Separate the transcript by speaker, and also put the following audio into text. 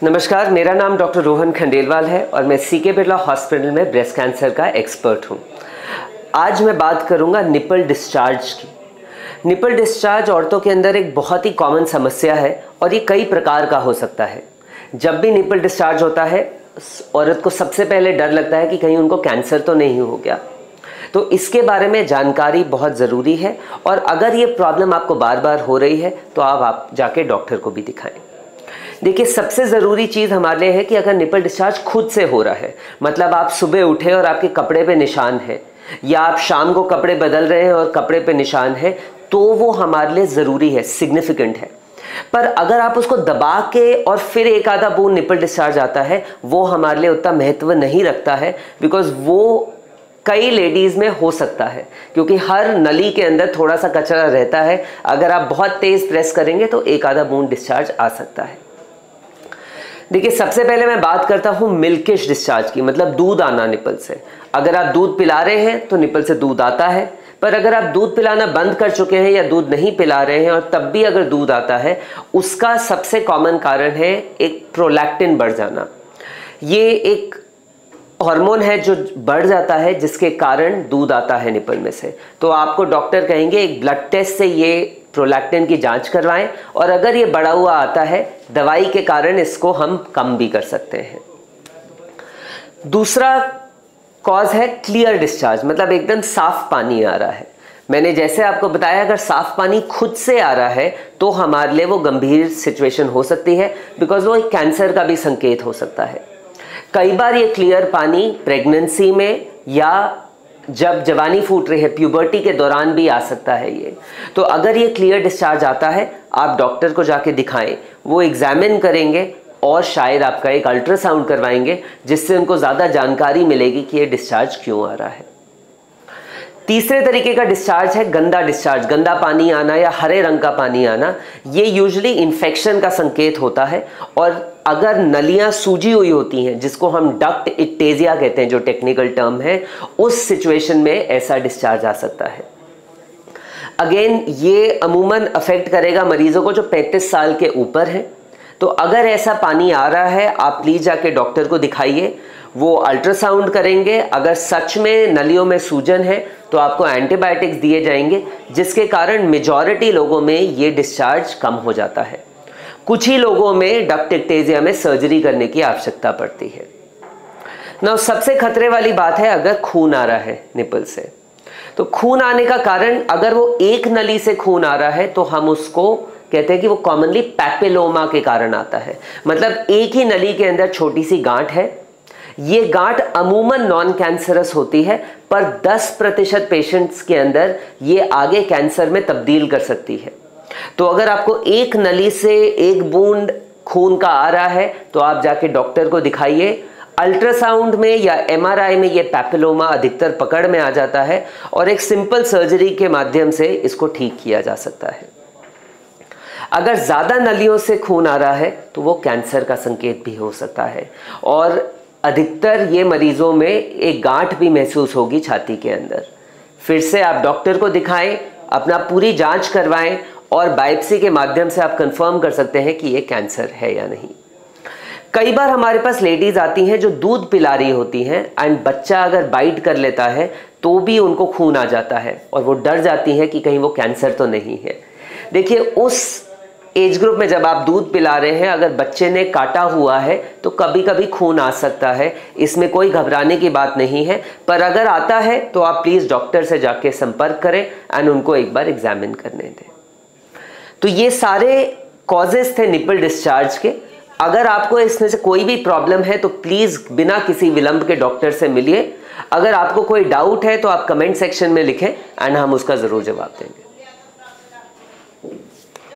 Speaker 1: नमस्कार, मेरा नाम डॉक्टर रोहन खंडेलवाल है और मैं सीके बिरला हॉस्पिटल में ब्रेस्ट कैंसर का एक्सपर्ट हूँ। आज मैं बात करूँगा निपल डिस्चार्ज की। निपल डिस्चार्ज औरतों के अंदर एक बहुत ही कॉमन समस्या है और ये कई प्रकार का हो सकता है। जब भी निपल डिस्चार्ज होता है, औरत को सबसे पहले डर लगता है कि कहीं उनको कैंसर तो नहीं हो गया। तो इसके बारे में जानकारी बहुत ज़रूरी है और अगर ये प्रॉब्लम आपको बार बार हो रही है तो आप जाके डॉक्टर को भी दिखाएं। देखिए, सबसे ज़रूरी चीज़ हमारे लिए है कि अगर निपल डिस्चार्ज खुद से हो रहा है, मतलब आप सुबह उठे और आपके कपड़े पे निशान है, या आप शाम को कपड़े बदल रहे हैं और कपड़े पे निशान है, तो वो हमारे लिए ज़रूरी है, सिग्निफिकेंट है। पर अगर आप उसको दबा के और फिर एक आधा बूंद निपल डिस्चार्ज आता है, वो हमारे लिए उतना महत्व नहीं रखता है, बिकॉज वो कई लेडीज़ में हो सकता है, क्योंकि हर नली के अंदर थोड़ा सा कचरा रहता है। अगर आप बहुत तेज़ प्रेस करेंगे तो एक आधा बूंद डिस्चार्ज आ सकता है। देखिए, सबसे पहले मैं बात करता हूँ मिल्किश डिस्चार्ज की, मतलब दूध आना निपल से। अगर आप दूध पिला रहे हैं तो निपल से दूध आता है, पर अगर आप दूध पिलाना बंद कर चुके हैं या दूध नहीं पिला रहे हैं और तब भी अगर दूध आता है, उसका सबसे कॉमन कारण है एक प्रोलैक्टिन बढ़ जाना। ये एक हार्मोन है जो बढ़ जाता है, जिसके कारण दूध आता है निपल में से। तो आपको डॉक्टर कहेंगे एक ब्लड टेस्ट से ये प्रोलैक्टिन की जांच करवाएं, और अगर ये बढ़ा हुआ आता है, दवाई के कारण इसको हम कम भी कर सकते हैं। दूसरा कॉज है क्लियर डिस्चार्ज, मतलब एकदम साफ पानी आ रहा है। मैंने जैसे आपको बताया, अगर साफ पानी खुद से आ रहा है तो हमारे लिए वो गंभीर सिचुएशन हो सकती है, बिकॉज वो एक कैंसर का भी संकेत हो सकता है। कई बार ये क्लियर पानी प्रेगनेंसी में या जब जवानी फूट रही है, प्यूबर्टी के दौरान भी आ सकता है ये। तो अगर ये क्लियर डिस्चार्ज आता है, आप डॉक्टर को जाके दिखाएं, वो एग्जामिन करेंगे और शायद आपका एक अल्ट्रासाउंड करवाएंगे, जिससे उनको ज़्यादा जानकारी मिलेगी कि ये डिस्चार्ज क्यों आ रहा है। तीसरे तरीके का डिस्चार्ज है गंदा डिस्चार्ज, गंदा पानी आना या हरे रंग का पानी आना। ये यूजुअली इन्फेक्शन का संकेत होता है, और अगर नलियां सूजी हुई होती हैं, जिसको हम डक्ट इक्टेजिया कहते हैं, जो टेक्निकल टर्म है, उस सिचुएशन में ऐसा डिस्चार्ज आ सकता है। अगेन, ये अमूमन अफेक्ट करेगा मरीजों को जो 35 साल के ऊपर हैं। तो अगर ऐसा पानी आ रहा है, आप प्लीज़ जाके डॉक्टर को दिखाइए, वो अल्ट्रासाउंड करेंगे। अगर सच में नलियों में सूजन है तो आपको एंटीबायोटिक्स दिए जाएंगे, जिसके कारण मेजॉरिटी लोगों में ये डिस्चार्ज कम हो जाता है। कुछ ही लोगों में डक्ट इक्टेजिया में सर्जरी करने की आवश्यकता पड़ती है। ना सबसे खतरे वाली बात है अगर खून आ रहा है निपल से। तो खून आने का कारण, अगर वो एक नली से खून आ रहा है तो हम उसको कहते हैं कि वो कॉमनली पैपिलोमा के कारण आता है। मतलब एक ही नली के अंदर छोटी सी गांठ है। ये गांठ अमूमन नॉन कैंसरस होती है, पर 10% पेशेंट्स के अंदर ये आगे कैंसर में तब्दील कर सकती है। तो अगर आपको एक नली से एक बूंद खून का आ रहा है तो आप जाके डॉक्टर को दिखाइए। अल्ट्रासाउंड में या एमआरआई में ये पैपिलोमा अधिकतर पकड़ में आ जाता है, और एक सिंपल सर्जरी के माध्यम से इसको ठीक किया जा सकता है। अगर ज़्यादा नलियों से खून आ रहा है तो वो कैंसर का संकेत भी हो सकता है, और अधिकतर ये मरीजों में एक गांठ भी महसूस होगी छाती के अंदर। फिर से आप डॉक्टर को दिखाएं, अपना पूरी जांच करवाएं, और बायोप्सी के माध्यम से आप कंफर्म कर सकते हैं कि ये कैंसर है या नहीं। कई बार हमारे पास लेडीज आती हैं जो दूध पिला रही होती हैं, एंड बच्चा अगर बाइट कर लेता है तो भी उनको खून आ जाता है, और वो डर जाती हैं कि कहीं वो कैंसर तो नहीं है। देखिए, उस एज ग्रुप में जब आप दूध पिला रहे हैं, अगर बच्चे ने काटा हुआ है तो कभी कभी खून आ सकता है। इसमें कोई घबराने की बात नहीं है, पर अगर आता है तो आप प्लीज़ डॉक्टर से जाके संपर्क करें एंड उनको एक बार एग्जामिन करने दें। तो ये सारे कॉजेस थे निपल डिस्चार्ज के। अगर आपको इसमें से कोई भी प्रॉब्लम है तो प्लीज़ बिना किसी विलंब के डॉक्टर से मिलिए। अगर आपको कोई डाउट है तो आप कमेंट सेक्शन में लिखें एंड हम उसका ज़रूर जवाब देंगे।